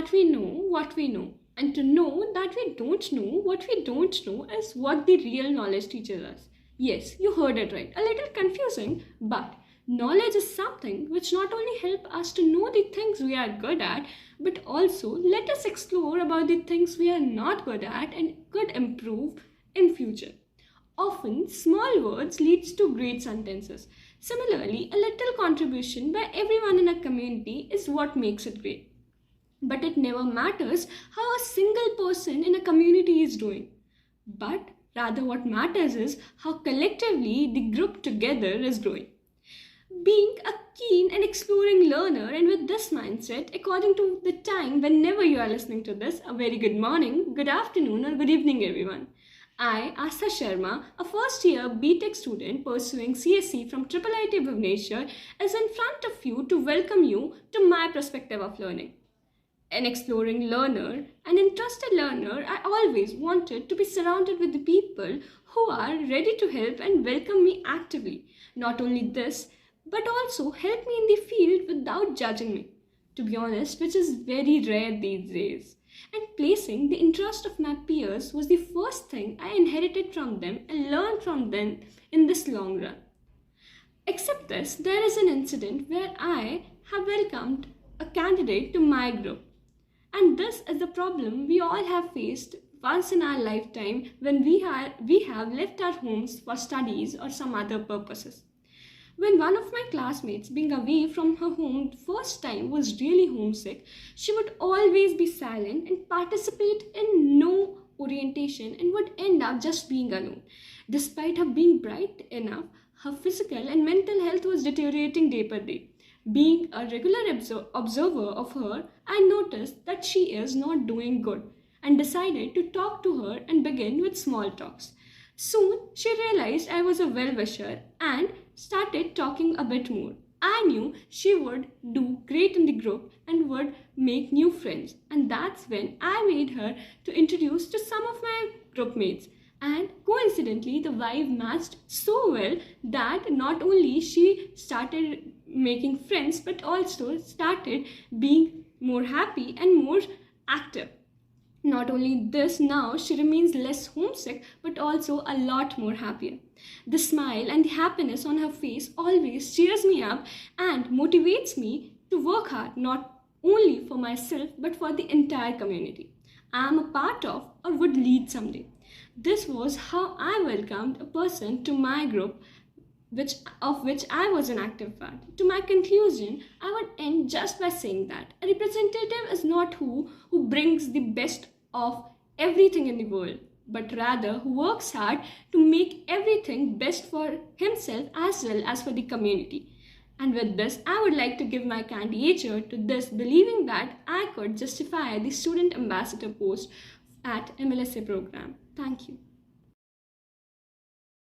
that we know what we know, and to know that we don't know what we don't know is what the real knowledge teaches us. Yes, you heard it right. A little confusing, but knowledge is something which not only help us to know the things we are good at, but also let us explore about the things we are not good at and could improve in future. Often, small words leads to great sentences. Similarly, a little contribution by everyone in a community is what makes it great. But it never matters how a single person in a community is doing. But rather, what matters is how collectively the group together is growing. Being a keen and exploring learner, and with this mindset, according to the time whenever you are listening to this, a very good morning, good afternoon, or good evening, everyone. I, Asa Sharma, a first year BTech student pursuing CSC from IIIT Bhubaneswar, is in front of you to welcome you to my perspective of learning. An exploring learner, an interested learner, I always wanted to be surrounded with the people who are ready to help and welcome me actively. Not only this, but also help me in the field without judging me. To be honest, which is very rare these days. And placing the interest of my peers was the first thing I inherited from them and learned from them in this long run. Except this, there is an incident where I have welcomed a candidate to my group. And this is the problem we all have faced once in our lifetime when we have left our homes for studies or some other purposes. When one of my classmates, being away from her home the first time, was really homesick, she would always be silent and participate in no orientation and would end up just being alone. Despite her being bright enough, her physical and mental health was deteriorating day by day. Being a regular observer of her, I noticed that she is not doing good and decided to talk to her and begin with small talks. Soon, she realized I was a well-wisher and started talking a bit more. I knew she would do great in the group and would make new friends, and that's when I made her to introduce to some of my group mates. And coincidentally, the vibe matched so well that not only she started making friends but also started being more happy and more active. Not only this, now she remains less homesick but also a lot more happier. The smile and the happiness on her face always cheers me up and motivates me to work hard, not only for myself but for the entire community I am a part of or would lead someday. This was how I welcomed a person to my group, of which I was an active part. To my conclusion, I would end just by saying that a representative is not who brings the best of everything in the world, but rather who works hard to make everything best for himself as well as for the community. And with this, I would like to give my candidature to this, believing that I could justify the student ambassador post at mlsa program. Thank you.